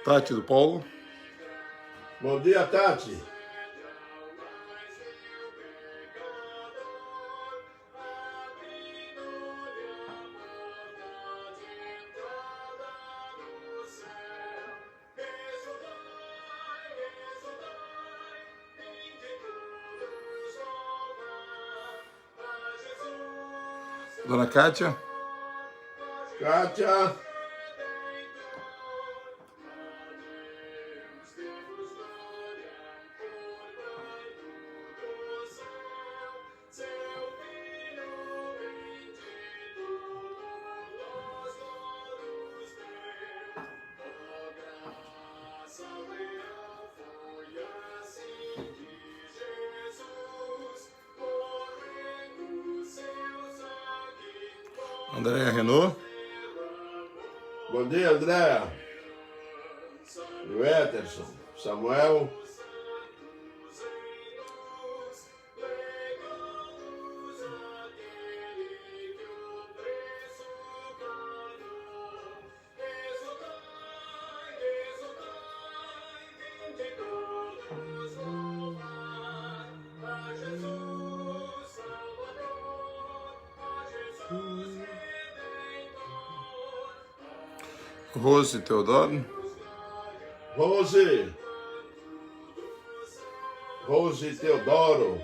Tati do Paulo. Bom dia, Tati. Dona Kátia. Kátia. Andréia Renault. Bom dia, Andréia. Weterson. Samuel. Rose Teodoro. Rose. Rose Teodoro.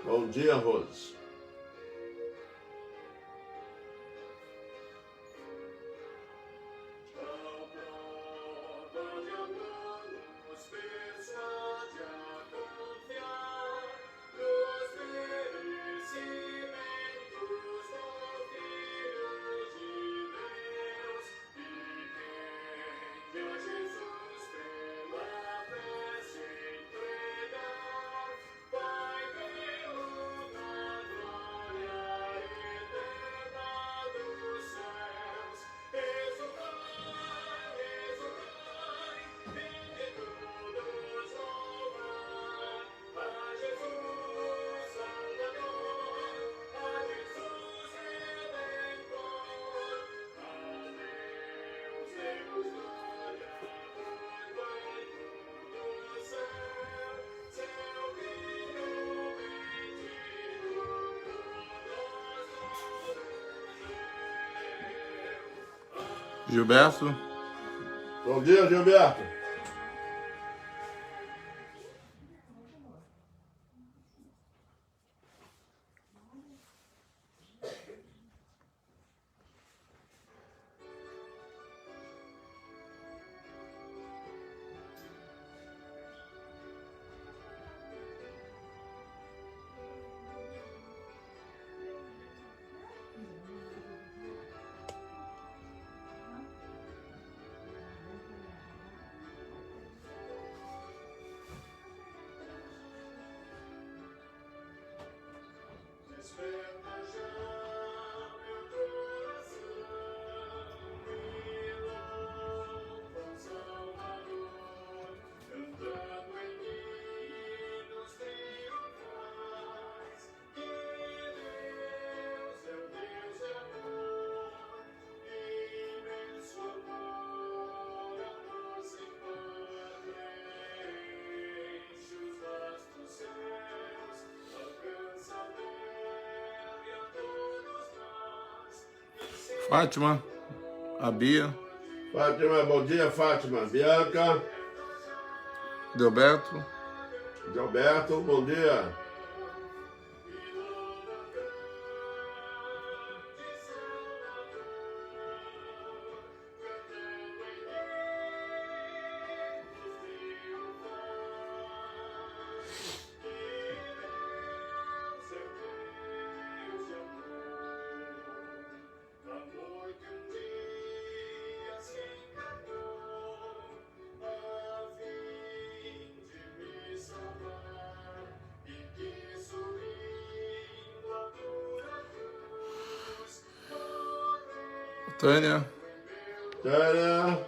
Bom dia, Rose. Gilberto. Bom dia, Gilberto. Fátima. A Bia. Fátima, bom dia, Fátima. Bianca. Delberto. Gilberto, bom dia. Tânia. Tânia.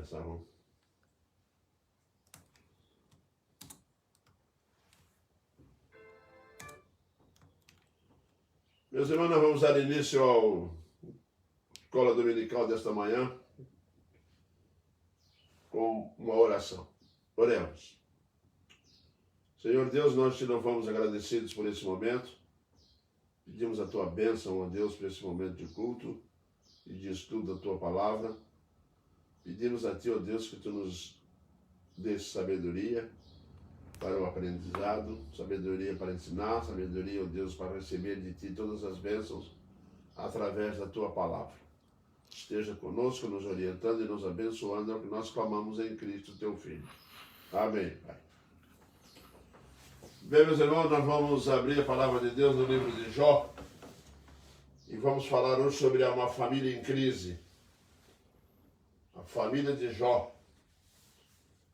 bênção. Meus irmãos, nós vamos dar início ao escola dominical desta manhã com uma oração. Oremos. Senhor Deus, nós te louvamos agradecidos por esse momento. Pedimos a tua bênção, ó Deus, por esse momento de culto e de estudo da tua palavra. Pedimos a ti, ó Deus, que tu nos dê sabedoria para o aprendizado, sabedoria para ensinar, sabedoria, ó Deus, para receber de ti todas as bênçãos através da tua palavra. Esteja conosco, nos orientando e nos abençoando, é o que nós clamamos em Cristo, teu Filho. Amém, Pai. Bem, meus irmãos, nós vamos abrir a palavra de Deus no livro de Jó e vamos falar hoje sobre uma família em crise. A família de Jó.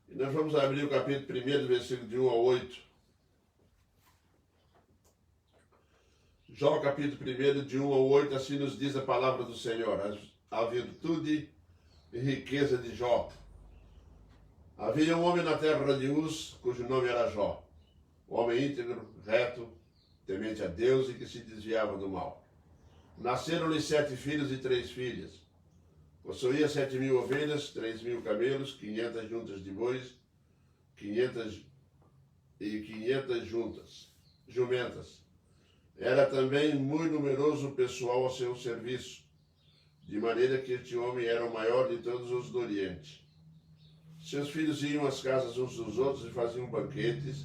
E nós vamos abrir o capítulo 1, versículo de 1 a 8. Jó, capítulo 1, de 1 a 8, assim nos diz a palavra do Senhor. A virtude e riqueza de Jó. Havia um homem na terra de Uz, cujo nome era Jó. Homem íntegro, reto, temente a Deus e que se desviava do mal. Nasceram-lhe 7 filhos e 3 filhas. Possuía 7.000 ovelhas, 3.000 camelos, 500 juntas de bois, 500 jumentas. Era também muito numeroso o pessoal ao seu serviço, de maneira que este homem era o maior de todos os do Oriente. Seus filhos iam às casas uns dos outros e faziam banquetes,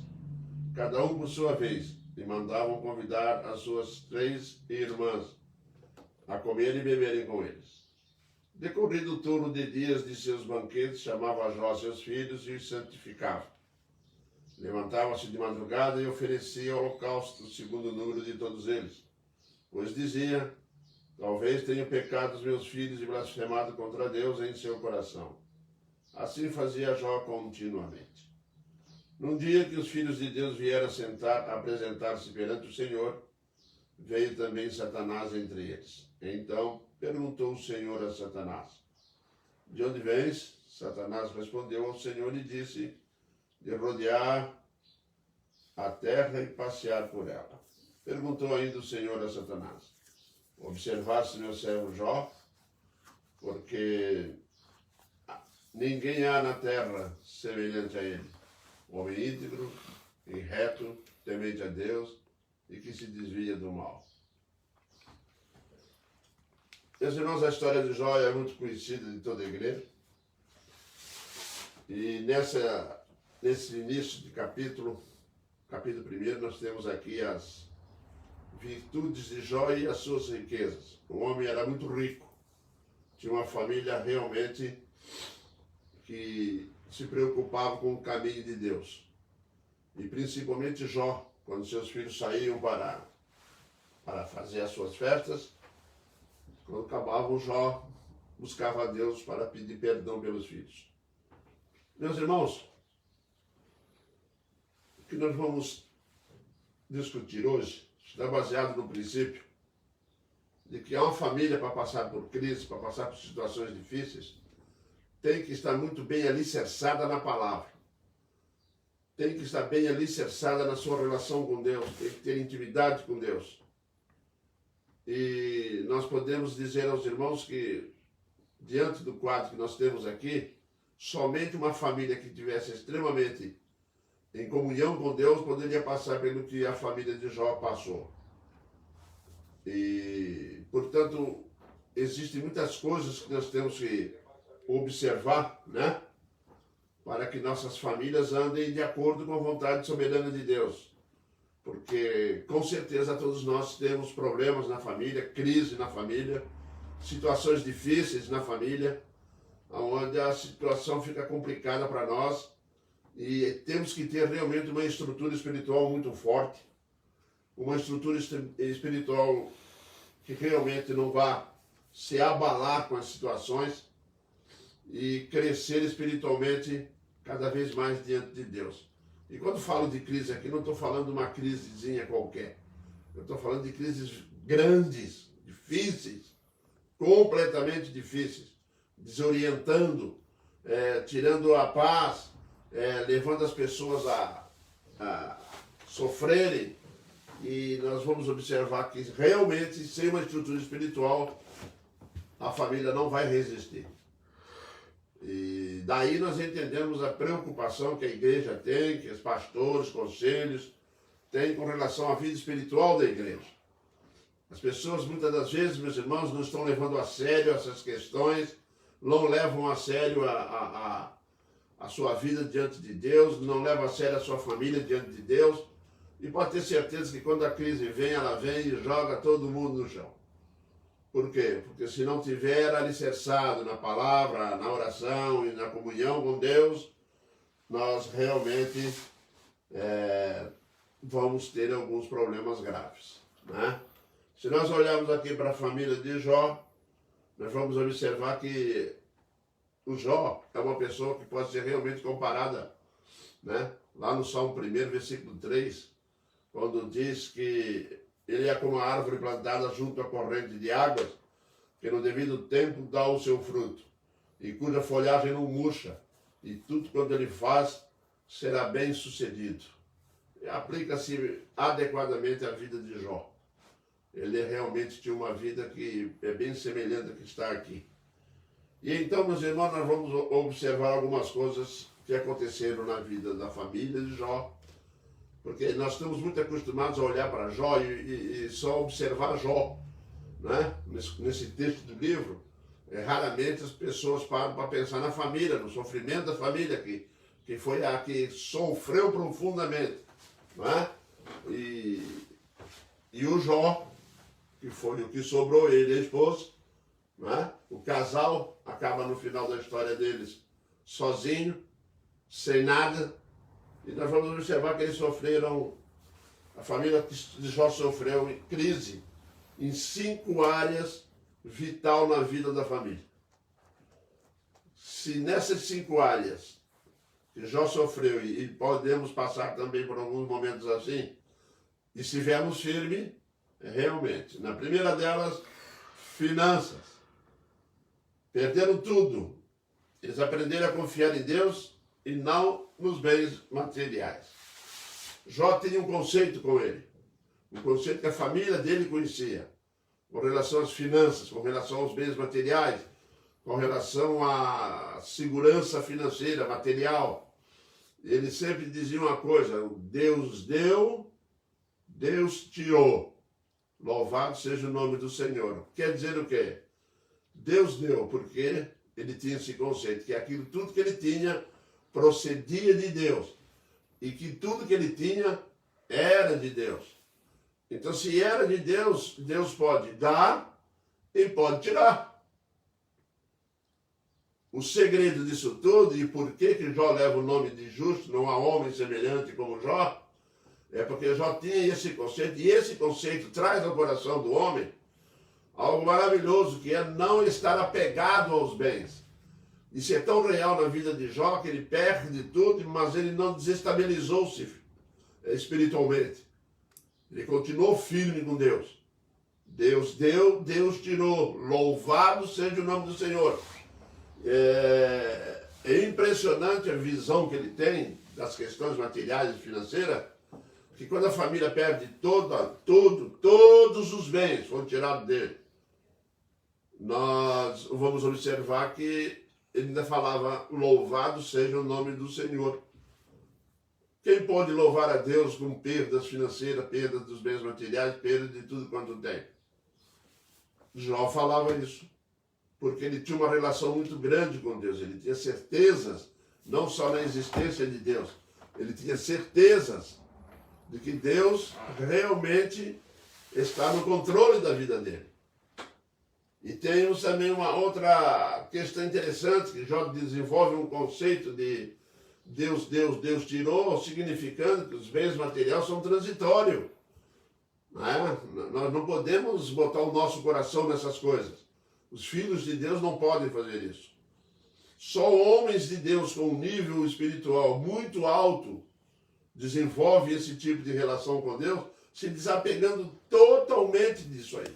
cada um por sua vez, e mandavam convidar as suas 3 irmãs a comer e beberem com eles. Decorrido o turno de dias de seus banquetes, chamava Jó seus filhos e os santificava. Levantava-se de madrugada e oferecia holocausto segundo o número de todos eles, pois dizia: talvez tenham pecado os meus filhos e blasfemado contra Deus em seu coração. Assim fazia Jó continuamente. Num dia que os filhos de Deus vieram apresentar-se perante o Senhor, veio também Satanás entre eles. Então perguntou o Senhor a Satanás: de onde vens? Satanás respondeu ao Senhor e disse: de rodear a terra e passear por ela. Perguntou ainda o Senhor a Satanás: observaste meu servo Jó? Porque ninguém há na terra semelhante a ele, homem íntegro e reto, temente a Deus e que se desvia do mal. Meus irmãos, a história de Jó é muito conhecida de toda a igreja. E nesse início de capítulo 1, nós temos aqui as virtudes de Jó e as suas riquezas. O homem era muito rico, tinha uma família realmente que se preocupava com o caminho de Deus. E principalmente Jó, quando seus filhos saíam para fazer as suas festas, quando acabavam, Jó buscava a Deus para pedir perdão pelos filhos. Meus irmãos, o que nós vamos discutir hoje está baseado no princípio de que uma família, para passar por crise, para passar por situações difíceis, tem que estar muito bem alicerçada na palavra. Tem que estar bem alicerçada na sua relação com Deus, tem que ter intimidade com Deus. E nós podemos dizer aos irmãos que, diante do quadro que nós temos aqui, somente uma família que tivesse extremamente em comunhão com Deus poderia passar pelo que a família de Jó passou. E, portanto, existem muitas coisas que nós temos que observar, né? Para que nossas famílias andem de acordo com a vontade soberana de Deus. Porque, com certeza, todos nós temos problemas na família, crise na família, situações difíceis na família, onde a situação fica complicada para nós e temos que ter realmente uma estrutura espiritual muito forte, uma estrutura espiritual que realmente não vá se abalar com as situações e crescer espiritualmente cada vez mais diante de Deus. E quando falo de crise aqui, não estou falando de uma crisezinha qualquer. Eu estou falando de crises grandes, difíceis, completamente difíceis, desorientando tirando a paz, levando as pessoas a sofrerem. E nós vamos observar que realmente, sem uma estrutura espiritual, a família não vai resistir. E daí nós entendemos a preocupação que a igreja tem, que os pastores, conselhos têm com relação à vida espiritual da igreja. As pessoas, muitas das vezes, meus irmãos, não estão levando a sério essas questões, não levam a sério a sua vida diante de Deus, não levam a sério a sua família diante de Deus. E pode ter certeza que quando a crise vem, ela vem e joga todo mundo no chão. Por quê? Porque se não tiver alicerçado na palavra, na oração e na comunhão com Deus, nós realmente vamos ter alguns problemas graves, né? Se nós olharmos aqui para a família de Jó, nós vamos observar que o Jó é uma pessoa que pode ser realmente comparada, né? Lá no Salmo 1, versículo 3, quando diz que ele é como a árvore plantada junto à corrente de águas, que no devido tempo dá o seu fruto, e cuja folhagem não murcha, e tudo quanto ele faz será bem sucedido. Aplica-se adequadamente à vida de Jó. Ele realmente tinha uma vida que é bem semelhante à que está aqui. E então, meus irmãos, nós vamos observar algumas coisas que aconteceram na vida da família de Jó, porque nós estamos muito acostumados a olhar para Jó e só observar Jó, né? Nesse texto do livro, raramente as pessoas param para pensar na família, no sofrimento da família, que foi a que sofreu profundamente, né? E o Jó, que foi o que sobrou, ele e a esposa, né? O casal acaba no final da história deles sozinho, sem nada, e nós vamos observar que eles sofreram, a família de Jó sofreu em crise em 5 áreas vital na vida da família. Se nessas 5 áreas que Jó sofreu, e podemos passar também por alguns momentos assim, e estivermos firmes, realmente, na primeira delas, finanças. Perderam tudo. Eles aprenderam a confiar em Deus e não nos bens materiais. Jó tinha um conceito com ele, um conceito que a família dele conhecia, com relação às finanças, com relação aos bens materiais, com relação à segurança financeira, material. Ele sempre dizia uma coisa: Deus deu, Deus tirou. Louvado seja o nome do Senhor. Quer dizer o quê? Deus deu porque ele tinha esse conceito, que aquilo tudo que ele tinha procedia de Deus e que tudo que ele tinha era de Deus. Então, se era de Deus, Deus pode dar e pode tirar. O segredo disso tudo, e por que Jó leva o nome de justo, não há homem semelhante como Jó, é porque Jó tinha esse conceito, e esse conceito traz ao coração do homem algo maravilhoso, que é não estar apegado aos bens. Isso é tão real na vida de Jó, que ele perde tudo, mas ele não desestabilizou-se espiritualmente. Ele continuou firme com Deus. Deus deu, Deus tirou. Louvado seja o nome do Senhor. É impressionante a visão que ele tem das questões materiais e financeiras, que quando a família perde todos os bens foram tirados dele, nós vamos observar que ele ainda falava: louvado seja o nome do Senhor. Quem pode louvar a Deus com perdas financeiras, perdas dos bens materiais, perdas de tudo quanto tem? Jó falava isso, porque ele tinha uma relação muito grande com Deus. Ele tinha certezas, não só na existência de Deus, ele tinha certezas de que Deus realmente está no controle da vida dele. E temos também uma outra questão interessante, que Jó desenvolve um conceito de Deus deu, Deus tirou, significando que os bens materiais são transitórios. Né? Nós não podemos botar o nosso coração nessas coisas. Os filhos de Deus não podem fazer isso. Só homens de Deus com um nível espiritual muito alto desenvolvem esse tipo de relação com Deus, se desapegando totalmente disso aí.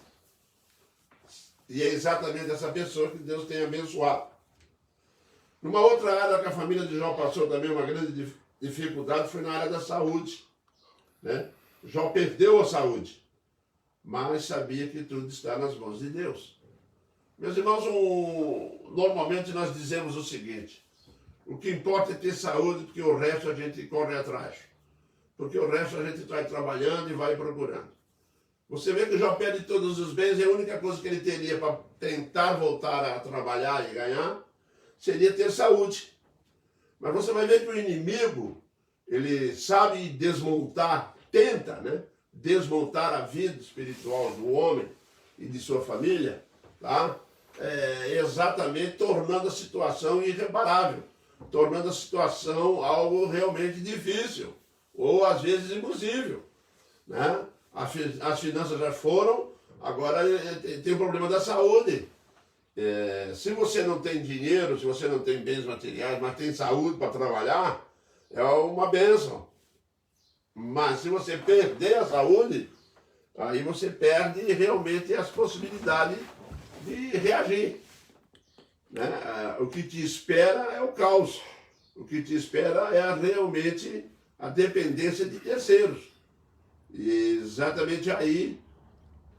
E é exatamente essa pessoa que Deus tem abençoado. Numa outra área que a família de Jó passou também uma grande dificuldade foi na área da saúde, né? Jó perdeu a saúde, mas sabia que tudo está nas mãos de Deus. Meus irmãos, normalmente nós dizemos o seguinte: o que importa é ter saúde, porque o resto a gente corre atrás. Porque o resto a gente vai trabalhando e vai procurando. Você vê que Jó perde todos os bens e a única coisa que ele teria para tentar voltar a trabalhar e ganhar seria ter saúde. Mas você vai ver que o inimigo, ele sabe desmontar, tenta, né? Desmontar a vida espiritual do homem e de sua família, tá? Exatamente tornando a situação irreparável, tornando a situação algo realmente difícil, ou às vezes impossível, né? As finanças já foram, agora tem o problema da saúde. Se você não tem dinheiro, se você não tem bens materiais, mas tem saúde para trabalhar, é uma bênção. Mas se você perder a saúde, aí você perde realmente as possibilidades de reagir, né? O que te espera é o caos. O que te espera é realmente a dependência de terceiros. E exatamente aí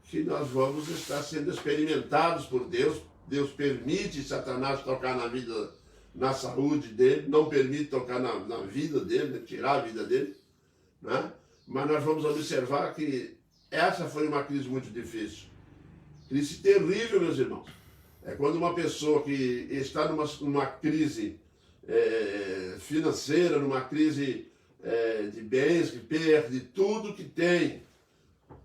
que nós vamos estar sendo experimentados por Deus. Deus permite Satanás tocar na vida, na saúde dele, não permite tocar na vida dele, tirar a vida dele, né? Mas nós vamos observar que essa foi uma crise muito difícil. Crise terrível, meus irmãos. É quando uma pessoa que está numa crise financeira, numa crise de bens, que perde tudo que tem.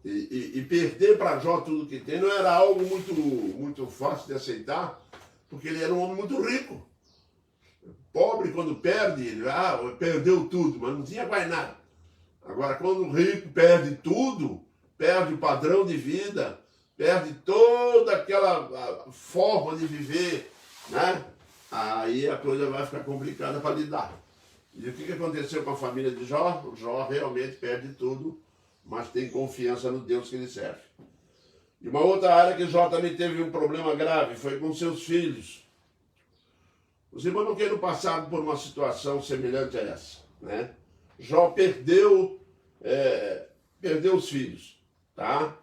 E perder para Jó tudo que tem não era algo muito fácil de aceitar, porque ele era um homem muito rico. Pobre, quando perde, ele perdeu tudo, mas não tinha mais nada. Agora, quando o rico perde tudo, perde o padrão de vida, perde toda aquela forma de viver, né? Aí a coisa vai ficar complicada para lidar. E o que aconteceu com a família de Jó? O Jó realmente perde tudo, mas tem confiança no Deus que ele serve. E uma outra área que Jó também teve um problema grave foi com seus filhos. Os irmãos não querem passar por uma situação semelhante a essa, né? Jó perdeu os filhos, tá?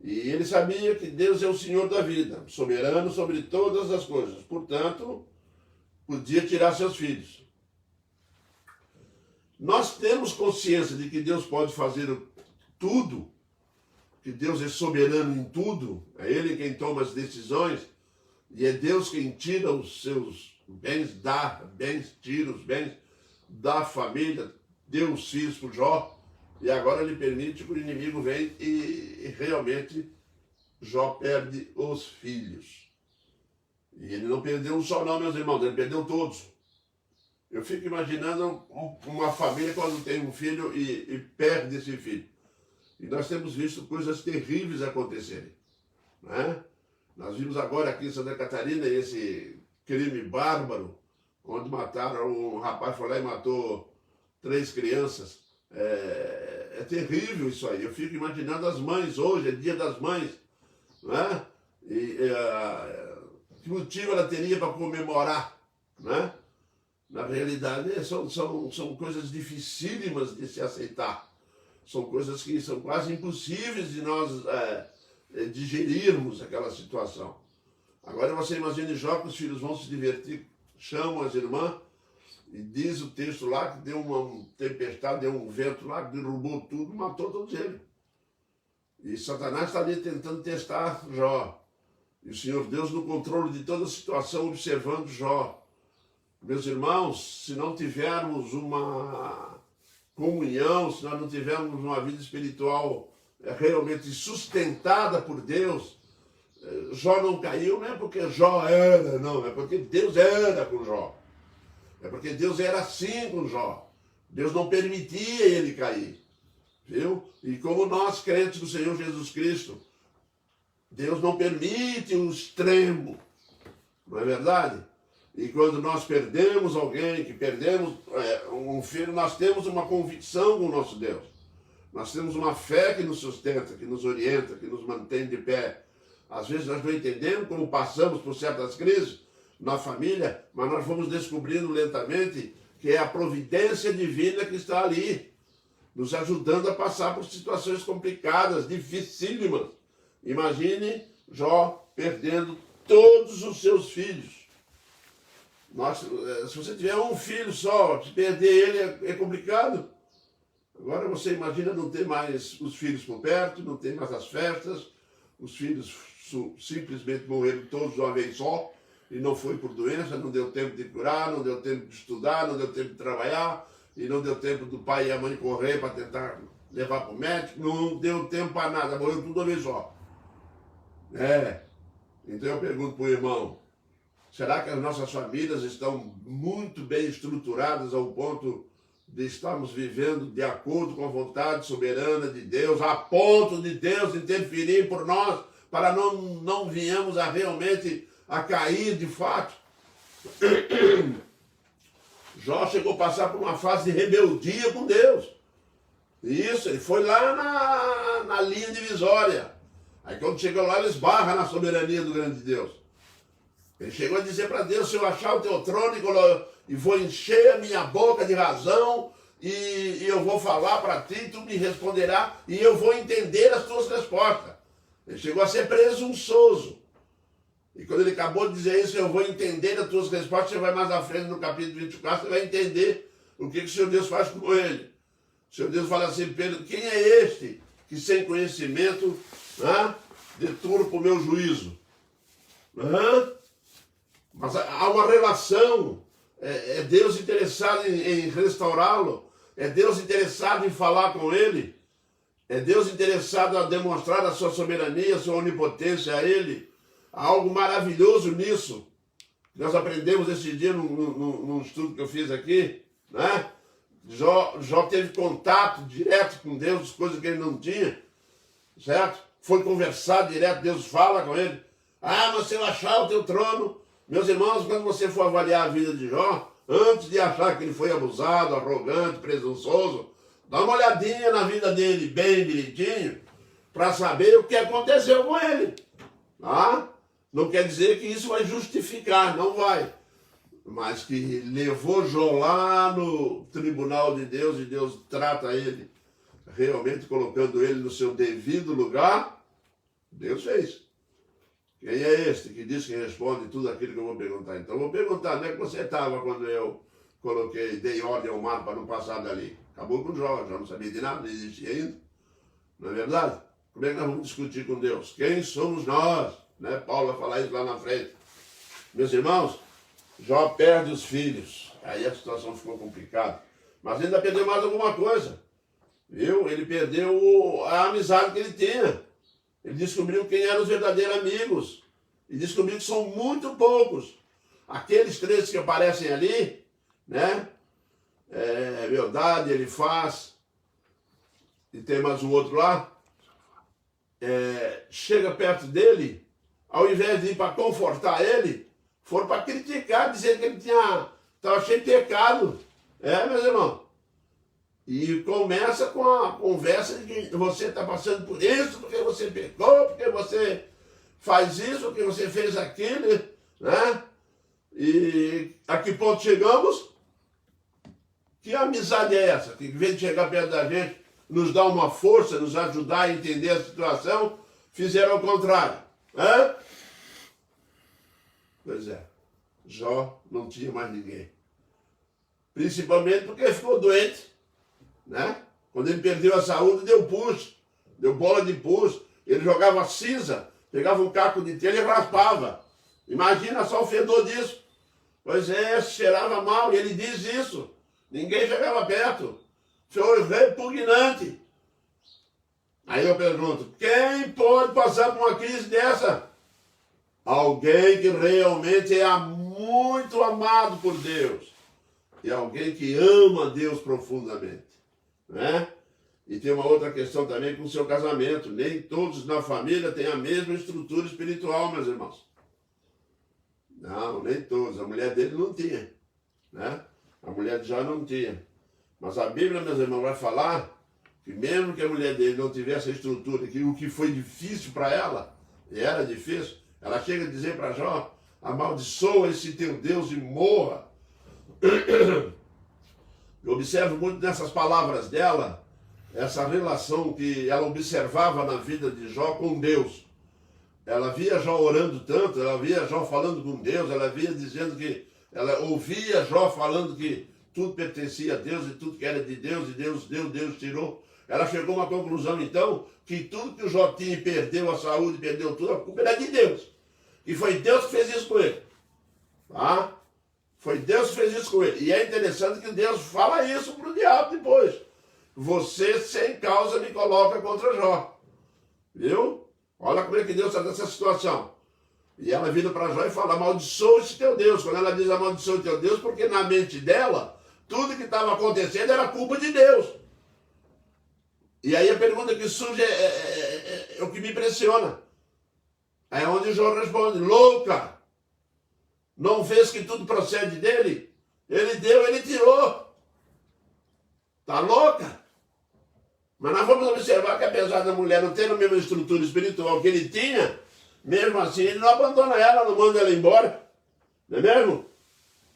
E ele sabia que Deus é o Senhor da vida, soberano sobre todas as coisas. Portanto, podia tirar seus filhos. Nós temos consciência de que Deus pode fazer tudo, que Deus é soberano em tudo, é Ele quem toma as decisões, e é Deus quem tira os seus bens, tira os bens da família, deu os filhos para Jó, e agora ele permite que o inimigo venha e realmente Jó perde os filhos. E ele não perdeu um só não, meus irmãos, ele perdeu todos. Eu fico imaginando uma família quando tem um filho e perde esse filho. E nós temos visto coisas terríveis acontecerem, né? Nós vimos agora aqui em Santa Catarina esse crime bárbaro, onde mataram, um rapaz foi lá e matou 3 crianças. É terrível isso aí. Eu fico imaginando as mães hoje, é dia das mães, né? Que motivo ela teria para comemorar, né? Na realidade, são coisas dificílimas de se aceitar. São coisas que são quase impossíveis de nós digerirmos aquela situação. Agora você imagine Jó que os filhos vão se divertir, chamam as irmãs, e diz o texto lá que deu uma tempestade, deu um vento lá, derrubou tudo, matou todos eles. E Satanás está ali tentando testar Jó. E o Senhor Deus no controle de toda a situação, observando Jó. Meus irmãos, se não tivermos uma comunhão, se nós não tivermos uma vida espiritual realmente sustentada por Deus, Jó não caiu, não é porque Jó era, não, é porque Deus era com Jó. É porque Deus era assim com Jó. Deus não permitia ele cair, viu? E como nós, crentes do Senhor Jesus Cristo, Deus não permite o extremo, não é verdade? E quando nós perdemos alguém, que perdemos um filho, nós temos uma convicção com o nosso Deus. Nós temos uma fé que nos sustenta, que nos orienta, que nos mantém de pé. Às vezes nós não entendemos como passamos por certas crises, na família, mas nós vamos descobrindo lentamente que é a providência divina que está ali, nos ajudando a passar por situações complicadas, dificílimas. Imagine Jó perdendo todos os seus filhos. Se você tiver um filho só, se perder ele é complicado. Agora você imagina não ter mais os filhos por perto, não ter mais as festas, os filhos simplesmente morreram todos de uma vez só, e não foi por doença, não deu tempo de curar, não deu tempo de estudar, não deu tempo de trabalhar, e não deu tempo do pai e a mãe correr para tentar levar para o médico, não deu tempo para nada, morreu tudo de uma vez só. Então eu pergunto para o irmão, será que as nossas famílias estão muito bem estruturadas ao ponto de estarmos vivendo de acordo com a vontade soberana de Deus, a ponto de Deus interferir por nós, para não venhamos a realmente a cair de fato? Jó chegou a passar por uma fase de rebeldia com Deus. Isso, ele foi lá na linha divisória. Aí quando chegou lá, ele esbarra na soberania do grande Deus. Ele chegou a dizer para Deus, se eu achar o teu trono e vou encher a minha boca de razão, e eu vou falar para ti, tu me responderás, e eu vou entender as tuas respostas. Ele chegou a ser presunçoso. E quando ele acabou de dizer isso, eu vou entender as tuas respostas, você vai mais à frente no capítulo 24, você vai entender o que o Senhor Deus faz com ele. O Senhor Deus fala assim, Pedro, quem é este que sem conhecimento deturpa o meu juízo? Mas há uma relação, é Deus interessado em restaurá-lo, é Deus interessado em falar com ele, é Deus interessado a demonstrar a sua soberania, a sua onipotência a ele. Há algo maravilhoso nisso. Nós aprendemos esse dia num estudo que eu fiz aqui, né? Jó teve contato direto com Deus, coisas que ele não tinha, certo? Foi conversar direto, Deus fala com ele. Mas se eu achar o teu trono, meus irmãos, quando você for avaliar a vida de Jó, antes de achar que ele foi abusado, arrogante, presunçoso, dá uma olhadinha na vida dele bem direitinho, para saber o que aconteceu com ele. Não quer dizer que isso vai justificar, não vai. Mas que levou Jó lá no tribunal de Deus e Deus trata ele, realmente colocando ele no seu devido lugar, Deus fez. Quem é este que diz que responde tudo aquilo que eu vou perguntar? Então eu vou perguntar, onde é que você estava quando eu dei ordem ao mar para não passar dali? Acabou com Jó, já não sabia de nada, não existia ainda. Não é verdade? Como é que nós vamos discutir com Deus? Quem somos nós? Né? Paulo vai falar isso lá na frente. Meus irmãos, Jó perde os filhos. Aí a situação ficou complicada. Mas ainda perdeu mais alguma coisa. Viu? Ele perdeu a amizade que ele tinha. Ele descobriu quem eram os verdadeiros amigos. E descobriu que são muito poucos. Aqueles três que aparecem ali, né? Bildad, Elifaz, e tem mais um outro lá. Chega perto dele, ao invés de ir para confortar ele, foram para criticar, dizer que ele estava cheio de pecado. Meus irmãos. E começa com a conversa de que você está passando por isso, porque você pecou, porque você faz isso, porque você fez aquilo, né? E a que ponto chegamos? Que amizade é essa? Que em vez de chegar perto da gente, nos dar uma força, nos ajudar a entender a situação, fizeram o contrário. Pois é, Jó não tinha mais ninguém. Principalmente porque ficou doente, né? Quando ele perdeu a saúde, deu pus, deu bola de pus. Ele jogava cinza, pegava um caco de telha e raspava. Imagina só o fedor disso. Pois é, cheirava mal, e ele diz isso. Ninguém chegava perto. Foi repugnante. Aí eu pergunto, quem pode passar por uma crise dessa? Alguém que realmente é muito amado por Deus. E alguém que ama Deus profundamente. Né? E tem uma outra questão também com o seu casamento. Nem todos na família têm a mesma estrutura espiritual, meus irmãos. Não, nem todos. A mulher dele não tinha. Né? A mulher de Jó não tinha. Mas a Bíblia, meus irmãos, vai falar que mesmo que a mulher dele não tivesse a estrutura, que o que foi difícil para ela, e era difícil, ela chega a dizer para Jó, amaldiçoa esse teu Deus e morra. Eu observo muito nessas palavras dela, essa relação que ela observava na vida de Jó com Deus. Ela via Jó orando tanto, ela via Jó falando com Deus, ela via dizendo que, ela ouvia Jó falando que tudo pertencia a Deus e tudo que era de Deus, e Deus deu, Deus tirou. Ela chegou a uma conclusão, então, que tudo que o Jó tinha e perdeu a saúde, perdeu tudo, a culpa era de Deus. E foi Deus que fez isso com ele. Tá? Foi Deus que fez isso com ele. E é interessante que Deus fala isso para o diabo depois. Você, sem causa, me coloca contra Jó. Viu? Olha como é que Deus está nessa situação. E ela vira para Jó e fala, amaldiçoa esse teu Deus. Quando ela diz amaldiçoa o teu Deus, porque na mente dela, tudo que estava acontecendo era culpa de Deus. E aí a pergunta que surge é o que me impressiona. É onde Jó responde, louca! Não vês que tudo procede dele? Ele deu, ele tirou. Tá louca? Mas nós vamos observar que apesar da mulher não ter a mesma estrutura espiritual que ele tinha, mesmo assim ele não abandona ela, não manda ela embora. Não é mesmo?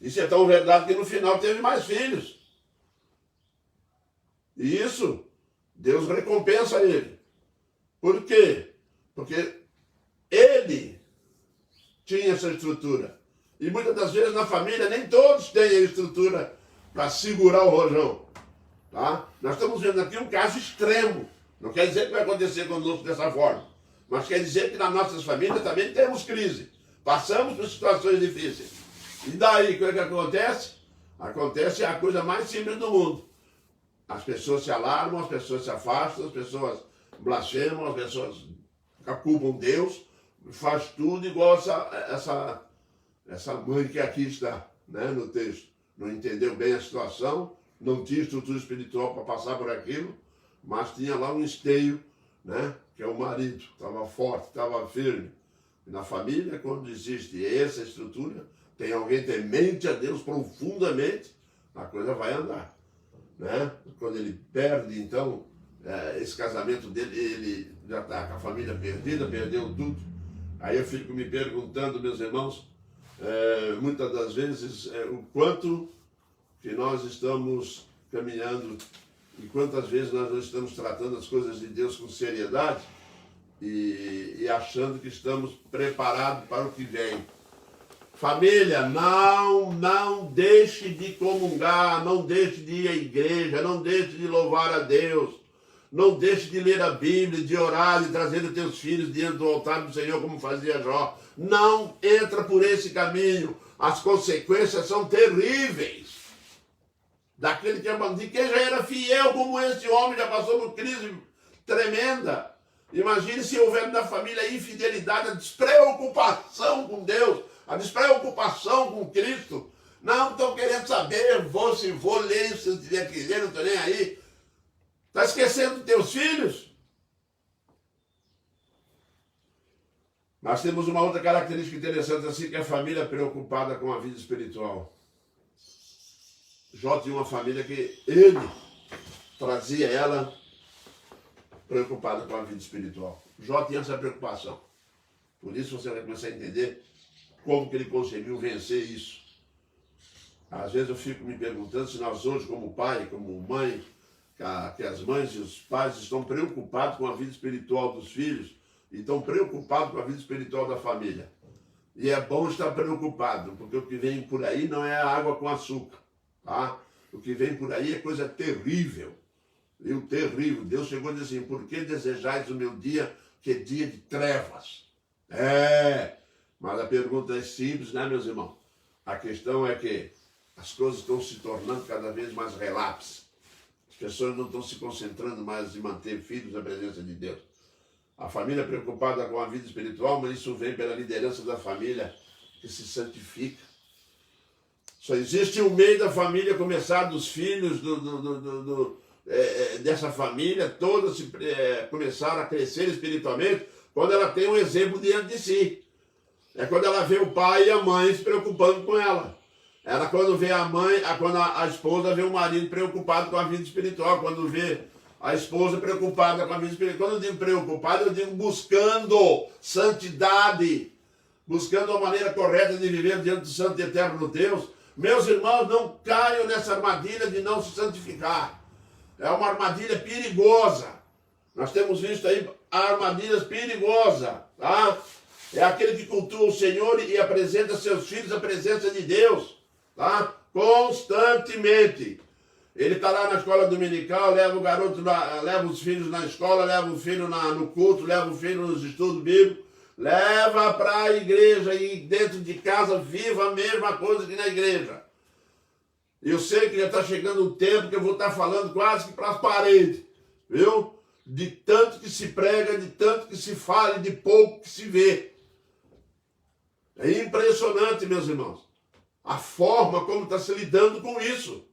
Isso é tão verdade que no final teve mais filhos. E isso, Deus recompensa ele. Por quê? Porque ele tinha essa estrutura. E muitas das vezes na família nem todos têm a estrutura para segurar o rojão. Tá? Nós estamos vendo aqui um caso extremo. Não quer dizer que vai acontecer conosco dessa forma. Mas quer dizer que nas nossas famílias também temos crise. Passamos por situações difíceis. E daí, o que acontece? Acontece a coisa mais simples do mundo. As pessoas se alarmam, as pessoas se afastam, as pessoas blasfemam, as pessoas culpam Deus, faz tudo igual essa mãe que aqui está, né, no texto. Não entendeu bem a situação, não tinha estrutura espiritual para passar por aquilo, mas tinha lá um esteio, né, que é o marido, estava forte, estava firme. E na família, quando existe essa estrutura, tem alguém temente a Deus profundamente, a coisa vai andar. Né? Quando ele perde, então, esse casamento dele, ele já está com a família perdida, perdeu tudo. Aí eu fico me perguntando, meus irmãos, muitas das vezes, o quanto que nós estamos caminhando e quantas vezes nós não estamos tratando as coisas de Deus com seriedade e achando que estamos preparados para o que vem. Família, não deixe de comungar, não deixe de ir à igreja, não deixe de louvar a Deus, não deixe de ler a Bíblia, de orar, de trazer os teus filhos diante do altar do Senhor, como fazia Jó. Não entra por esse caminho, as consequências são terríveis. Daquele que é bandido, quem já era fiel como esse homem, já passou por crise tremenda. Imagine se houver na família a infidelidade, a despreocupação com Deus, a despreocupação com Cristo. Não estou querendo saber, se vou ler, se tiver que ler, não estou nem aí. Está esquecendo dos teus filhos? Nós temos uma outra característica interessante assim, que é a família preocupada com a vida espiritual. Jó tinha uma família que ele trazia ela preocupada com a vida espiritual. Jó tinha essa preocupação. Por isso você vai começar a entender como que ele conseguiu vencer isso. Às vezes eu fico me perguntando se nós hoje, como pai, como mãe, que as mães e os pais estão preocupados com a vida espiritual dos filhos e estão preocupados com a vida espiritual da família. E é bom estar preocupado, porque o que vem por aí não é água com açúcar. Tá? O que vem por aí é coisa terrível. Viu? Terrível. Deus chegou a dizer assim, por que desejais o meu dia, que é dia de trevas? Mas a pergunta é simples, né, meus irmãos? A questão é que as coisas estão se tornando cada vez mais relapsas. As pessoas não estão se concentrando mais em manter filhos na presença de Deus. A família é preocupada com a vida espiritual, mas isso vem pela liderança da família que se santifica. Só existe um meio da família começar dos filhos dessa família toda começar a crescer espiritualmente quando ela tem um exemplo diante de si. É quando ela vê o pai e a mãe se preocupando com ela. Ela quando vê a mãe, quando a esposa vê o marido preocupado com a vida espiritual, quando vê a esposa preocupada com a vida espiritual. Quando eu digo preocupado, eu digo buscando santidade, buscando a maneira correta de viver diante do Santo e Eterno Deus. Meus irmãos, não caiam nessa armadilha de não se santificar. É uma armadilha perigosa. Nós temos visto aí armadilhas perigosas, tá? É aquele que cultua o Senhor e apresenta seus filhos à presença de Deus, tá? Constantemente. Ele está lá na escola dominical, leva o garoto, leva os filhos na escola, leva o filho no culto, leva o filho nos estudos bíblicos, leva para a igreja e dentro de casa viva a mesma coisa que na igreja. Eu sei que já está chegando um tempo que eu vou estar falando quase que para as paredes, viu? De tanto que se prega, de tanto que se fala e de pouco que se vê. É impressionante, meus irmãos, a forma como está se lidando com isso.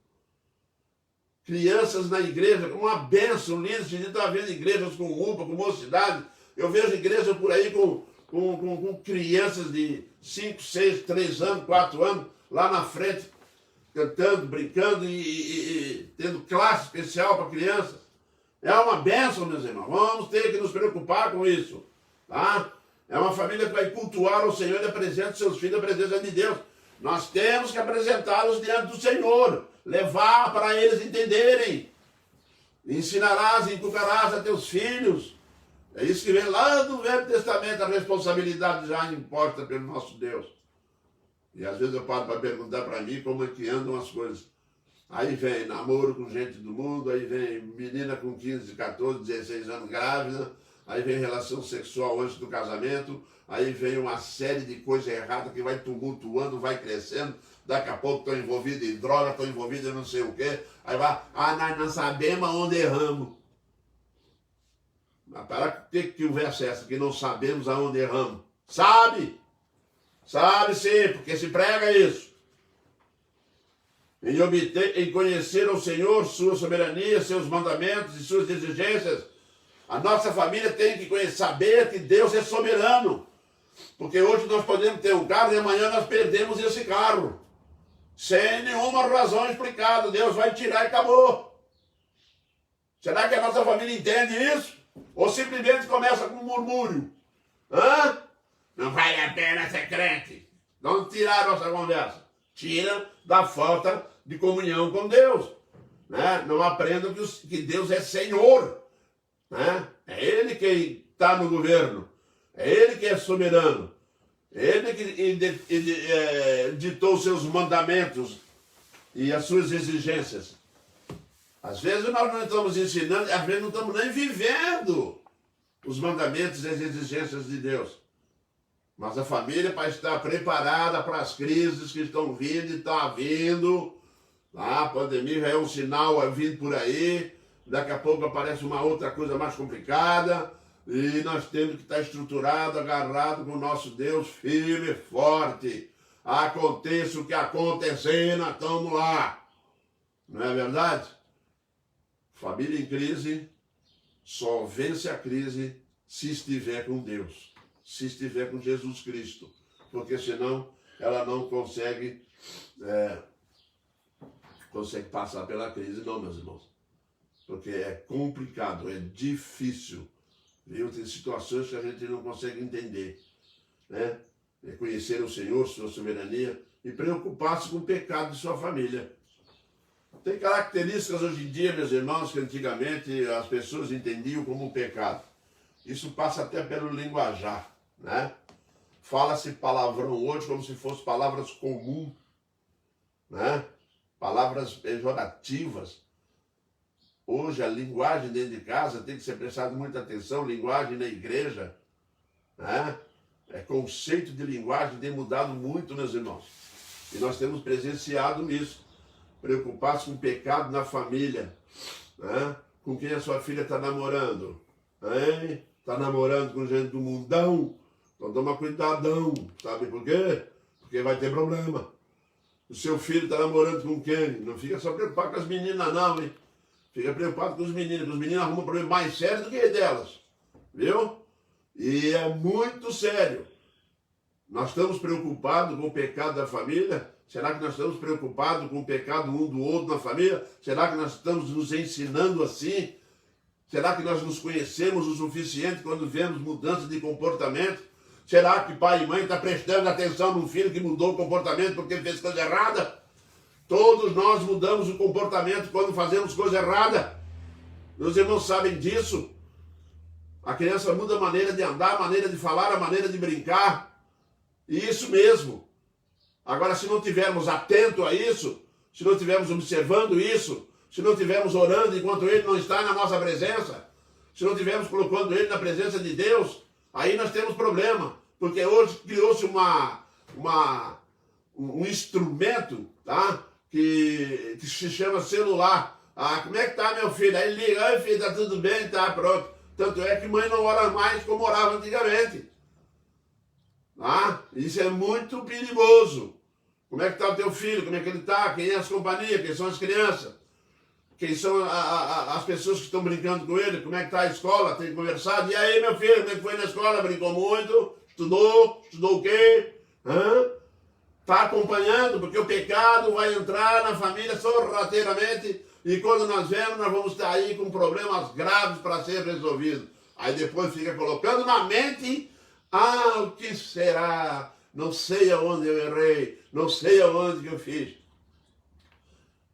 Crianças na igreja, com uma bênção linda. A gente está vendo igrejas com UPA, com mocidade. Eu vejo igrejas por aí com crianças de 5, 6, 3 anos, 4 anos, lá na frente, cantando, brincando e tendo classe especial para crianças. É uma bênção, meus irmãos. Vamos ter que nos preocupar com isso, tá? É uma família que vai cultuar o Senhor e apresenta seus filhos à presença de Deus. Nós temos que apresentá-los diante do Senhor, levar para eles entenderem. Ensinarás e inculcarás a teus filhos. É isso que vem lá do Velho Testamento, a responsabilidade já imposta pelo nosso Deus. E às vezes eu paro para perguntar para mim como é que andam as coisas. Aí vem namoro com gente do mundo, aí vem menina com 15, 14, 16 anos grávida, aí vem relação sexual antes do casamento, aí vem uma série de coisas erradas que vai tumultuando, vai crescendo, daqui a pouco estão envolvidos em droga, estão envolvidos em não sei o quê, aí vai, nós não sabemos aonde erramos. Mas para que o verso é essa, que não sabemos aonde erramos? Sabe! Sabe sim, porque se prega isso. Em conhecer o Senhor, sua soberania, seus mandamentos e suas exigências, a nossa família tem que saber que Deus é soberano. Porque hoje nós podemos ter um carro e amanhã nós perdemos esse carro. Sem nenhuma razão explicada. Deus vai tirar e acabou. Será que a nossa família entende isso? Ou simplesmente começa com um murmúrio? Hã? Não vale a pena ser crente. Não tirar a nossa conversa. Tira da falta de comunhão com Deus. Né? Não aprendam que Deus é Senhor. Né? É Ele que está no governo. É Ele que é soberano. É Ele que ditou os seus mandamentos e as suas exigências. Às vezes nós não estamos ensinando, às vezes não estamos nem vivendo os mandamentos e as exigências de Deus. Mas a família para estar preparada para as crises que estão vindo e está vindo. A pandemia já é um sinal vindo por aí. Daqui a pouco aparece uma outra coisa mais complicada. E nós temos que estar estruturado, agarrado com o nosso Deus firme e forte. Aconteça o que acontecer, nós estamos lá. Não é verdade? Família em crise só vence a crise se estiver com Deus. Se estiver com Jesus Cristo, porque senão ela não consegue passar pela crise, não, meus irmãos, porque é complicado, é difícil, viu? Tem situações que a gente não consegue entender, né? Reconhecer o Senhor, sua soberania e preocupar-se com o pecado de sua família. Tem características hoje em dia, meus irmãos, que antigamente as pessoas entendiam como um pecado. Isso passa até pelo linguajar. Né? Fala-se palavrão hoje como se fossem palavras comuns, né? Palavras pejorativas. Hoje a linguagem dentro de casa tem que ser prestada muita atenção, linguagem na igreja, né? Conceito de linguagem tem mudado muito, meus irmãos. E nós temos presenciado nisso. Preocupar-se com o pecado na família, né? Com quem a sua filha está namorando, hein? Está namorando com gente do mundão? Então toma cuidadão, sabe por quê? Porque vai ter problema. O seu filho está namorando com quem? Não fica só preocupado com as meninas não, hein? Fica preocupado com os meninos arrumam um problema mais sério do que delas, viu? E é muito sério. Nós estamos preocupados com o pecado da família? Será que nós estamos preocupados com o pecado um do outro na família? Será que nós estamos nos ensinando assim? Será que nós nos conhecemos o suficiente quando vemos mudança de comportamento? Será que pai e mãe estão prestando atenção no filho que mudou o comportamento porque fez coisa errada? Todos nós mudamos o comportamento quando fazemos coisa errada. Meus irmãos sabem disso. A criança muda a maneira de andar, a maneira de falar, a maneira de brincar. E isso mesmo. Agora, se não tivermos atento a isso, se não tivermos observando isso, se não tivermos orando enquanto ele não está na nossa presença, se não tivermos colocando ele na presença de Deus, aí nós temos problema. Porque hoje criou-se um instrumento, tá? Que se chama celular. Ah, como é que tá, meu filho? Aí ele liga, ai filho, tá tudo bem? Tá, pronto. Tanto é que mãe não ora mais como orava antigamente. Ah, isso é muito perigoso. Como é que tá o teu filho? Como é que ele tá? Quem é as companhias? Quem são as crianças? Quem são as pessoas que estão brincando com ele? Como é que tá a escola? Tem conversado? E aí, meu filho, como é que foi na escola? Brincou muito? Estudou? Estudou o quê? Está acompanhando? Porque o pecado vai entrar na família sorrateiramente e quando nós vemos, nós vamos estar aí com problemas graves para ser resolvidos. Aí depois fica colocando na mente, o que será? Não sei aonde eu errei, não sei aonde que eu fiz.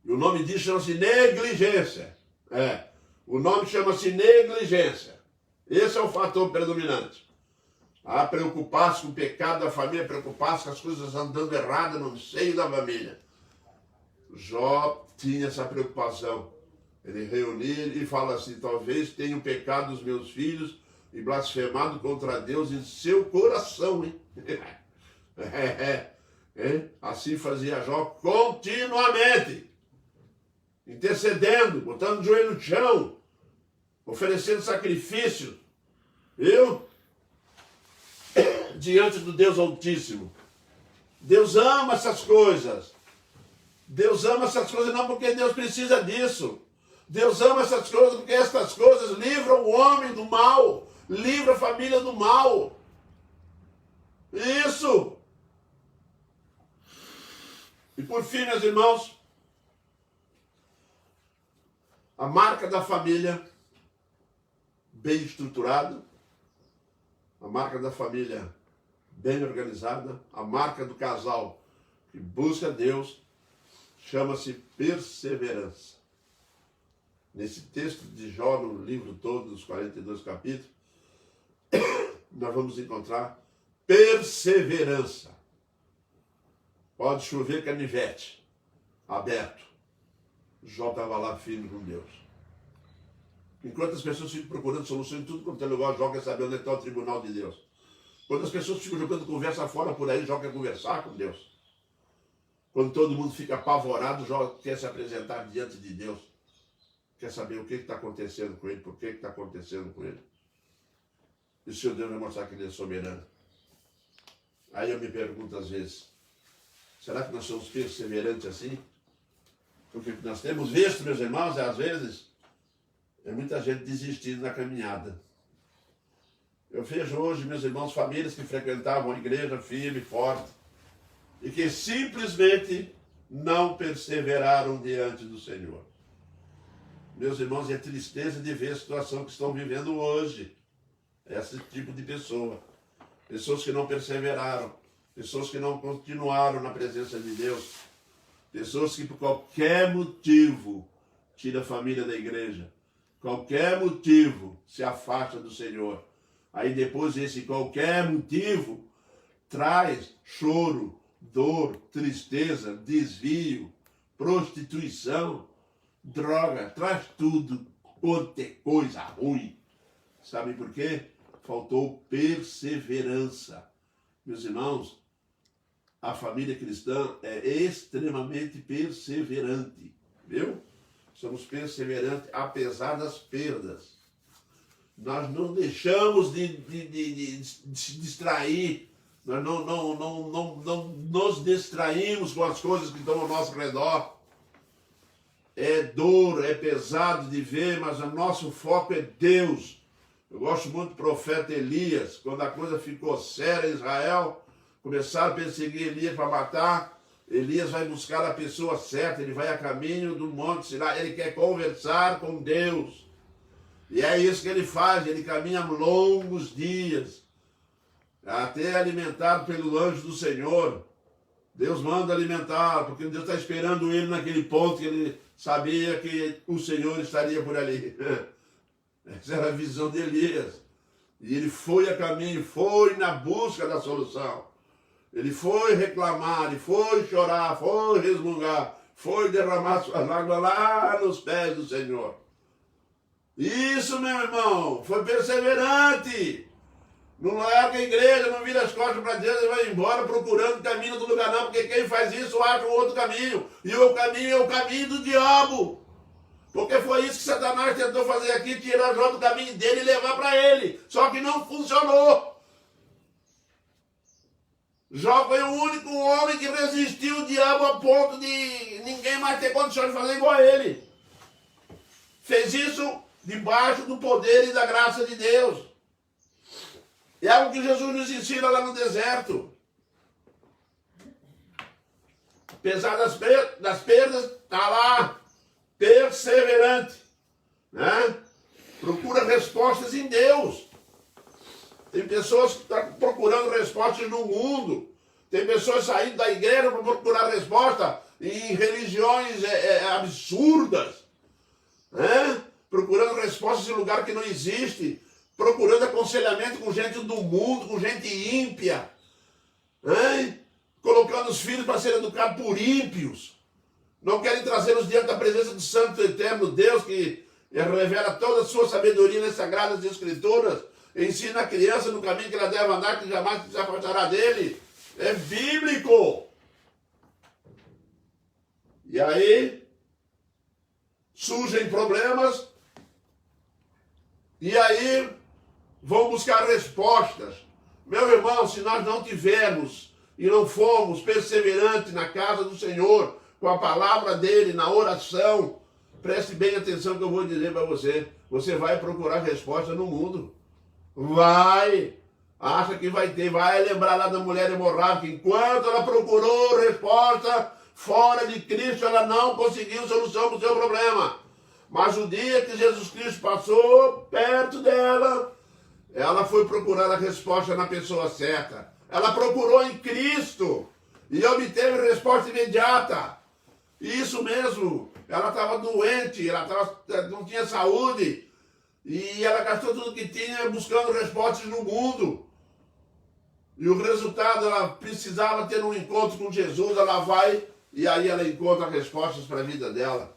E o nome disso chama-se negligência. O nome chama-se negligência. Esse é o fator predominante. Preocupar-se com o pecado da família, preocupar-se com as coisas andando erradas no seio da família. Jó tinha essa preocupação. Ele reunia e fala assim, talvez tenham pecado os meus filhos e blasfemado contra Deus em seu coração. Hein? Assim fazia Jó continuamente. Intercedendo, botando o joelho no chão, oferecendo sacrifício. Viu? Diante do Deus Altíssimo. Deus ama essas coisas. Deus ama essas coisas não porque Deus precisa disso. Deus ama essas coisas porque essas coisas livram o homem do mal, livram a família do mal. Isso. E por fim, meus irmãos, a marca da família bem estruturada, a marca da família bem organizada, a marca do casal que busca Deus, chama-se perseverança. Nesse texto de Jó, no livro todo, dos 42 capítulos, nós vamos encontrar perseverança. Pode chover canivete, aberto. Jó estava lá firme com Deus. Enquanto as pessoas ficam procurando solução em tudo quanto é lugar, Jó quer saber onde está o tribunal de Deus. Quando as pessoas ficam jogando conversa fora por aí, Jó quer conversar com Deus. Quando todo mundo fica apavorado, Jó quer se apresentar diante de Deus. Quer saber o que está acontecendo com ele, por que está acontecendo com ele. E o Senhor Deus vai mostrar que ele é soberano. Aí eu me pergunto às vezes, será que nós somos perseverantes assim? Porque nós temos visto, meus irmãos, às vezes, muita gente desistindo na caminhada. Eu vejo hoje, meus irmãos, famílias que frequentavam a igreja firme, forte, e que simplesmente não perseveraram diante do Senhor. Meus irmãos, é tristeza de ver a situação que estão vivendo hoje. Esse tipo de pessoa. Pessoas que não perseveraram, pessoas que não continuaram na presença de Deus, pessoas que por qualquer motivo tiram a família da igreja, qualquer motivo se afasta do Senhor. Aí depois esse qualquer motivo traz choro, dor, tristeza, desvio, prostituição, droga, traz tudo, quanto é coisa ruim. Sabe por quê? Faltou perseverança. Meus irmãos, a família cristã é extremamente perseverante, viu? Somos perseverantes apesar das perdas. Nós não deixamos de se distrair, nós não nos distraímos com as coisas que estão ao nosso redor. É duro, é pesado de ver, mas o nosso foco é Deus. Eu gosto muito do profeta Elias, quando a coisa ficou séria em Israel, começaram a perseguir Elias para matar. Elias vai buscar a pessoa certa, ele vai a caminho do Monte Sinai, ele quer conversar com Deus. E é isso que ele faz, ele caminha longos dias. até alimentado pelo anjo do Senhor. Deus manda alimentar, porque Deus está esperando ele naquele ponto que ele sabia que o Senhor estaria por ali. Essa era a visão de Elias. E ele foi a caminho, foi na busca da solução. Ele foi reclamar, ele foi chorar, foi resmungar, foi derramar suas lágrimas lá nos pés do Senhor. Isso, meu irmão, foi perseverante. Não larga a igreja, não vira as costas para Deus e vai embora procurando o caminho do lugar não, porque quem faz isso acha um outro caminho. E o caminho é o caminho do diabo. Porque foi isso que Satanás tentou fazer aqui, tirar Jó do caminho dele e levar para ele. Só que não funcionou. Jó foi o único homem que resistiu ao diabo a ponto de ninguém mais ter condições de fazer igual a ele. Fez isso debaixo do poder e da graça de Deus. É algo que Jesus nos ensina lá no deserto. Apesar das perdas, está lá, perseverante. Né? Procura respostas em Deus. Tem pessoas que estão procurando respostas no mundo. Tem pessoas saindo da igreja para procurar resposta em religiões absurdas. Né? Procurando respostas em lugar que não existe. Procurando aconselhamento com gente do mundo, com gente ímpia. Né? Colocando os filhos para serem educados por ímpios. Não querem trazê-los diante da presença do Santo Eterno Deus, que revela toda a sua sabedoria nas Sagradas Escrituras. Ensina a criança no caminho que ela deve andar, que jamais se afastará dele. É bíblico. E aí, surgem problemas. E aí, vão buscar respostas. Meu irmão, se nós não tivermos e não formos perseverantes na casa do Senhor, com a palavra dele, na oração, preste bem atenção que eu vou dizer para você. Você vai procurar resposta no mundo. Vai. Acha que vai ter. Vai lembrar lá da mulher hemorrágica. Enquanto ela procurou resposta fora de Cristo, ela não conseguiu solução para o seu problema. Mas o dia que Jesus Cristo passou perto dela, ela foi procurar a resposta na pessoa certa. Ela procurou em Cristo e obteve resposta imediata. Isso mesmo. Ela estava doente, não tinha saúde. E ela gastou tudo que tinha buscando respostas no mundo. E o resultado, ela precisava ter um encontro com Jesus, ela vai e aí ela encontra respostas para a vida dela.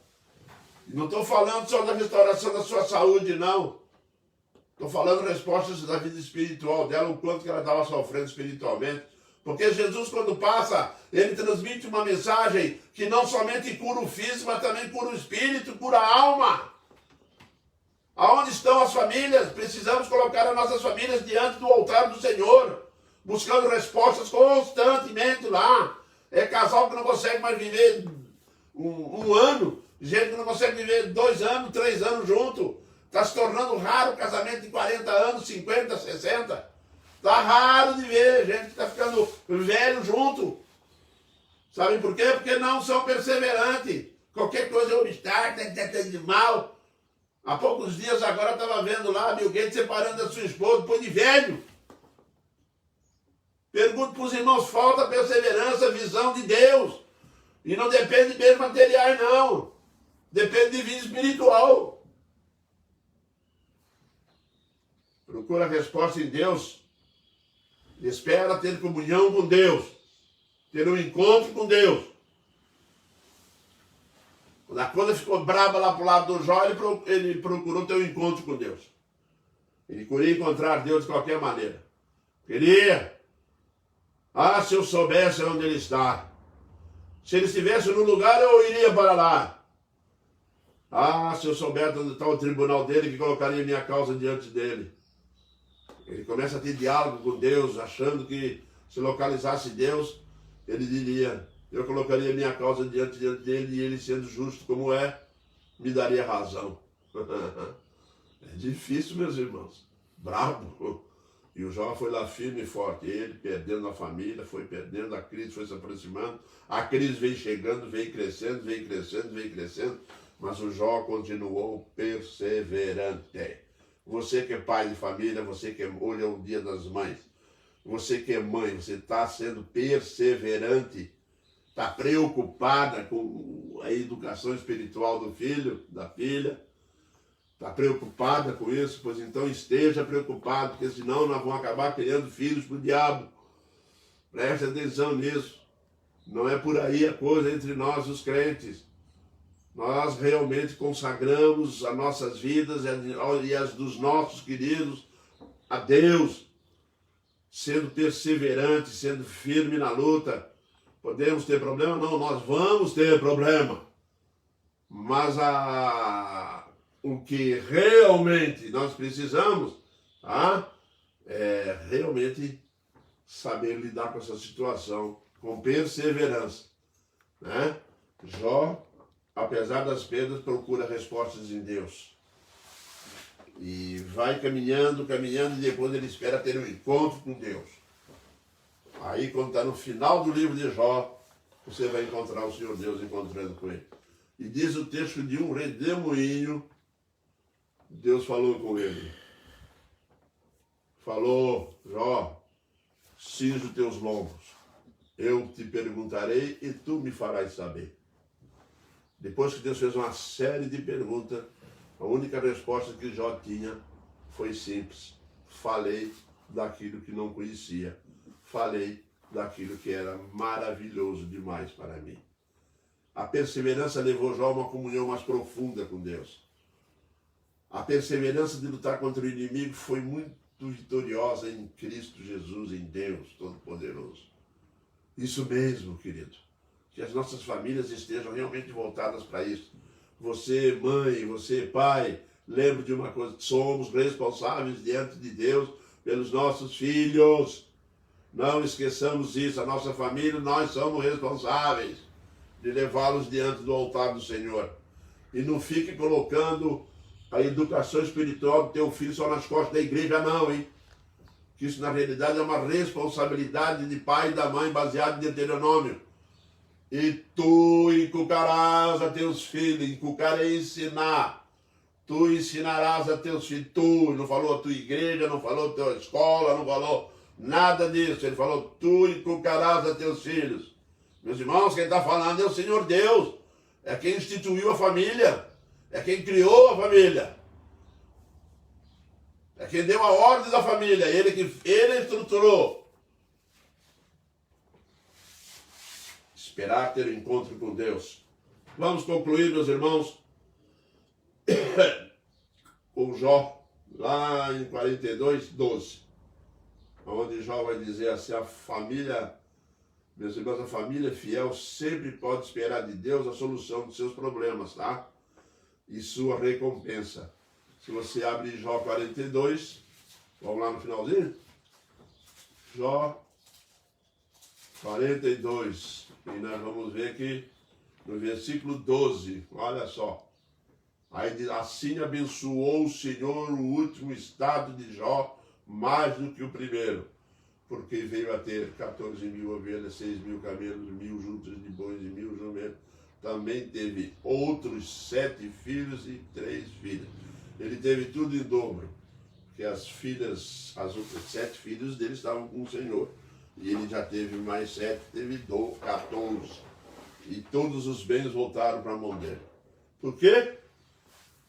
E não estou falando só da restauração da sua saúde, não. Estou falando respostas da vida espiritual dela, o quanto que ela estava sofrendo espiritualmente. Porque Jesus, quando passa, ele transmite uma mensagem que não somente cura o físico, mas também cura o espírito, cura a alma. Aonde estão as famílias? Precisamos colocar as nossas famílias diante do altar do Senhor, buscando respostas constantemente lá. É casal que não consegue mais viver um ano, gente que não consegue viver 2 anos, 3 anos junto. Está se tornando raro o casamento de 40 anos, 50, 60. Está raro de ver gente que está ficando velho junto. Sabe por quê? Porque não são perseverantes. Qualquer coisa é obstáculo, tem de mal. Há poucos dias agora eu estava vendo lá Bill Gates separando da sua esposa depois de velho. Pergunto para os irmãos, falta perseverança, visão de Deus. E não depende de bens materiais, não. Depende de vida espiritual. Procura a resposta em Deus. Espera ter comunhão com Deus. Ter um encontro com Deus. Quando a coisa ficou braba lá para o lado do Jó, ele procurou ter um encontro com Deus. Ele queria encontrar Deus de qualquer maneira. Queria. Ah, se eu soubesse onde ele está. Se ele estivesse no lugar, eu iria para lá. Ah, se eu soubesse onde está o tribunal dele, que colocaria minha causa diante dele. Ele começa a ter diálogo com Deus, achando que se localizasse Deus, ele diria, eu colocaria minha causa diante dele e ele, sendo justo como é, me daria razão. É difícil, meus irmãos. Brabo. E o Jó foi lá firme e forte. Ele perdendo a família, foi perdendo, a crise foi se aproximando. A crise veio chegando, veio crescendo, veio crescendo, veio crescendo. Mas o Jó continuou perseverante. Você que é pai de família, você que hoje é o dia das mães. Você que é mãe, você está sendo perseverante, está preocupada com a educação espiritual do filho, da filha, está preocupada com isso? Pois então esteja preocupado, porque senão nós vamos acabar criando filhos para o diabo. Preste atenção nisso. Não é por aí a coisa entre nós, os crentes. Nós realmente consagramos as nossas vidas e as dos nossos queridos a Deus, sendo perseverante, sendo firme na luta. Podemos ter problema? Não, nós vamos ter problema. Mas o que realmente nós precisamos é realmente saber lidar com essa situação com perseverança, né? Jó, apesar das perdas, procura respostas em Deus. E vai caminhando, e depois ele espera ter um encontro com Deus. Aí, quando está no final do livro de Jó, você vai encontrar o Senhor Deus encontrando com ele. E diz o texto de um redemoinho, Deus falou com ele. Falou, Jó, cinge os teus lombos. Eu te perguntarei e tu me farás saber. Depois que Deus fez uma série de perguntas, a única resposta que Jó tinha foi simples. Falei daquilo que não conhecia. Falei daquilo que era maravilhoso demais para mim. A perseverança levou Jó a uma comunhão mais profunda com Deus. A perseverança de lutar contra o inimigo foi muito vitoriosa em Cristo Jesus, em Deus Todo-Poderoso. Isso mesmo, querido. Que as nossas famílias estejam realmente voltadas para isso. Você, mãe, você, pai, lembre de uma coisa: somos responsáveis diante de Deus pelos nossos filhos. Não esqueçamos isso. A nossa família, nós somos responsáveis de levá-los diante do altar do Senhor. E não fique colocando a educação espiritual do teu filho só nas costas da igreja, não, hein? Que isso, na realidade, é uma responsabilidade de pai e da mãe, baseado em Deuteronômio. E tu inculcarás a teus filhos, inculcar é ensinar. Tu ensinarás a teus filhos, tu, não falou a tua igreja, não falou a tua escola, não falou nada disso. Ele falou, tu inculcarás a teus filhos. Meus irmãos, quem está falando é o Senhor Deus. É quem instituiu a família. É quem criou a família. É quem deu a ordem da família. Ele estruturou. Esperar ter um encontro com Deus. Vamos concluir, meus irmãos, com Jó, lá em 42, 12. Onde Jó vai dizer assim: a família, meus irmãos, a família fiel sempre pode esperar de Deus a solução dos seus problemas, tá? E sua recompensa. Se você abre Jó 42, vamos lá no finalzinho? Jó 42. E nós vamos ver aqui no versículo 12, olha só. Aí diz, assim abençoou o Senhor o último estado de Jó mais do que o primeiro, porque veio a ter 14 mil ovelhas, 6 mil camelos, 1000 juntas de bois e 1000 jumentos. Também teve outros 7 filhos e 3 filhas. Ele teve tudo em dobro, porque as outras 7 filhos dele estavam com o Senhor. E ele já teve mais 7, teve 14. E todos os bens voltaram para a mão dele. Por quê?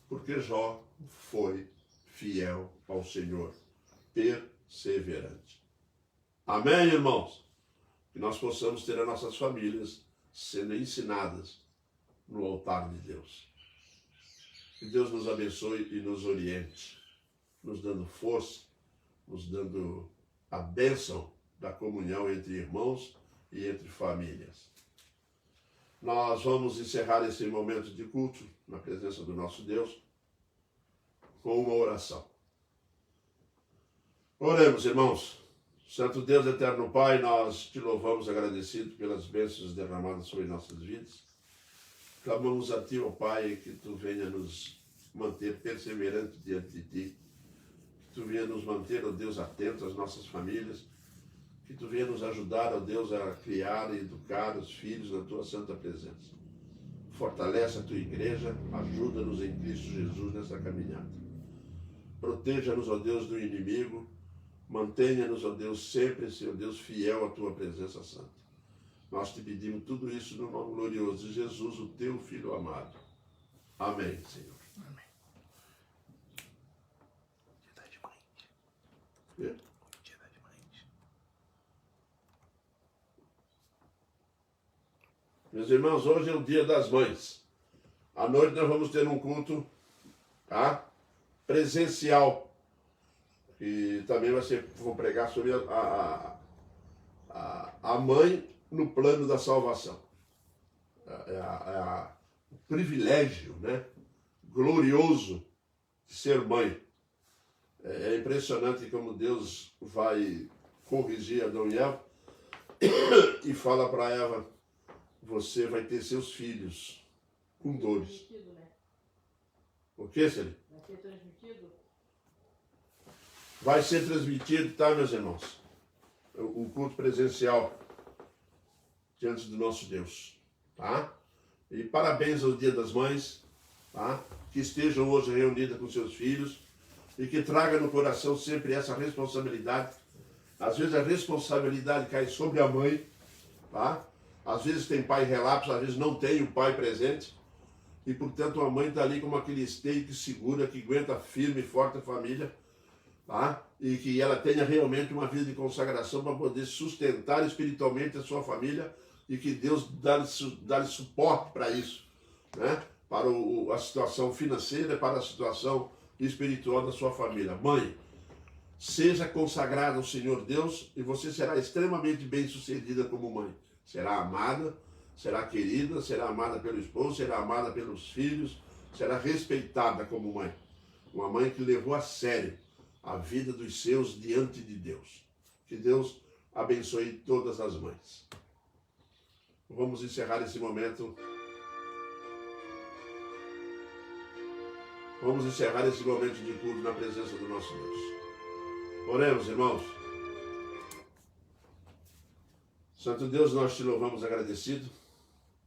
Porque Jó foi fiel ao Senhor, perseverante. Amém, irmãos? Que nós possamos ter as nossas famílias sendo ensinadas no altar de Deus. Que Deus nos abençoe e nos oriente, nos dando força, nos dando a bênção da comunhão entre irmãos e entre famílias. Nós vamos encerrar esse momento de culto na presença do nosso Deus com uma oração. Oremos, irmãos. Santo Deus, eterno Pai, nós te louvamos agradecido pelas bênçãos derramadas sobre nossas vidas. Clamamos a Ti, ó Pai, que Tu venha nos manter perseverantes diante de Ti. Que Tu venha nos manter, ó Deus, atentos às nossas famílias. Que Tu venha nos ajudar, ó Deus, a criar e educar os filhos na Tua santa presença. Fortalece a Tua igreja, ajuda-nos em Cristo Jesus nessa caminhada. Proteja-nos, ó Deus, do inimigo, Mantenha-nos, ó Deus, sempre, Senhor Deus, fiel à tua presença santa. Nós te pedimos tudo isso no nome glorioso de Jesus, o teu Filho amado. Amém, Senhor. Amém. Dia das Mães. Quê? Dia das Mães. Meus irmãos, hoje é o Dia das Mães. À noite nós vamos ter um culto, tá? Presencial. E também vou pregar sobre a mãe no plano da salvação. O privilégio, né, glorioso de ser mãe. É impressionante como Deus vai corrigir Adão e Eva e fala para Eva: você vai ter seus filhos com dores. Né? O que, Celi? Vai ser transmitido? Vai ser transmitido, tá, meus irmãos? O culto presencial diante do nosso Deus, tá? E parabéns ao Dia das Mães, tá? Que estejam hoje reunidas com seus filhos e que traga no coração sempre essa responsabilidade. Às vezes a responsabilidade cai sobre a mãe, tá? Às vezes tem pai relapso, às vezes não tem o pai presente. E, portanto, a mãe está ali como aquele esteio que segura, que aguenta firme e forte a família, tá? E que ela tenha realmente uma vida de consagração para poder sustentar espiritualmente a sua família e que Deus dá-lhe suporte para isso, né? Para a situação financeira, para a situação espiritual da sua família. Mãe, seja consagrada ao Senhor Deus e você será extremamente bem sucedida como mãe. Será amada, será querida, será amada pelo esposo, será amada pelos filhos, será respeitada como mãe. Uma mãe que levou a sério a vida dos seus diante de Deus. Que Deus abençoe todas as mães. Vamos encerrar esse momento. Vamos encerrar esse momento de culto na presença do nosso Deus. Oremos, irmãos. Santo Deus, nós te louvamos agradecido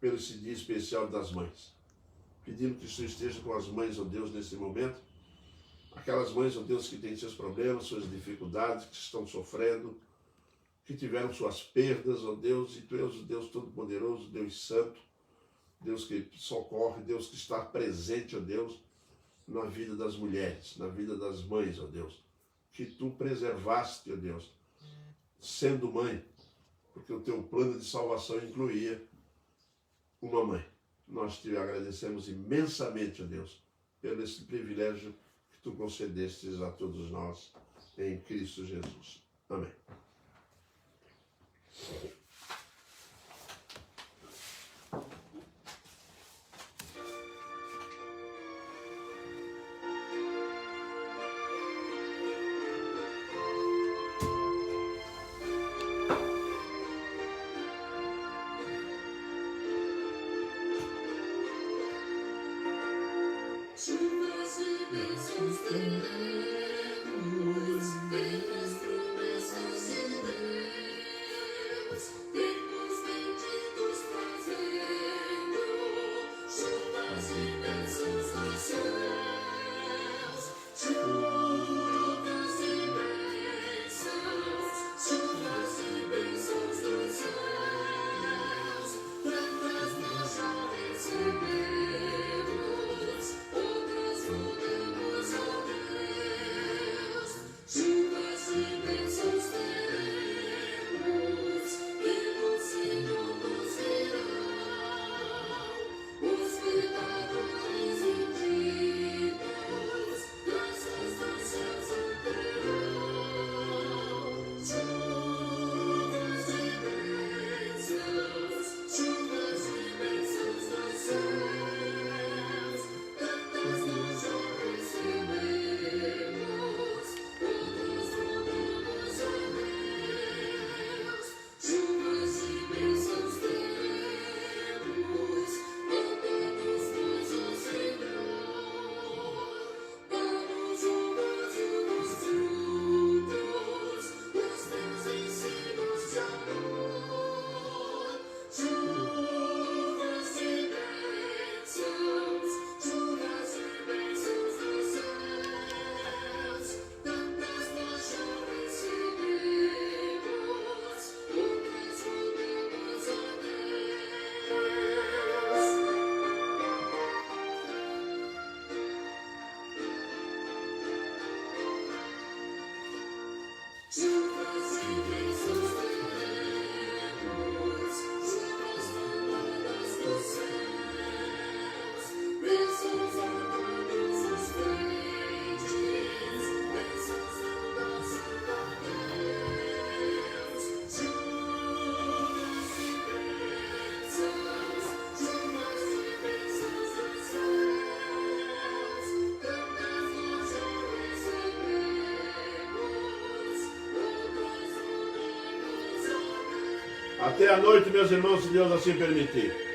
pelo esse dia especial das mães. Pedimos que o Senhor esteja com as mães, ó Deus, nesse momento. Aquelas mães, ó Deus, que têm seus problemas, suas dificuldades, que estão sofrendo, que tiveram suas perdas, ó Deus, e Tu és o Deus Todo-Poderoso, Deus Santo, Deus que socorre, Deus que está presente, ó Deus, na vida das mulheres, na vida das mães, ó Deus, que Tu preservaste, ó Deus, sendo mãe, porque o Teu plano de salvação incluía uma mãe. Nós Te agradecemos imensamente, ó Deus, pelo esse privilégio que Tu concedestes a todos nós, em Cristo Jesus. Amém. Chuvas e bênçãos teremos, pelas promessas Até a noite, meus irmãos, se Deus assim permitir.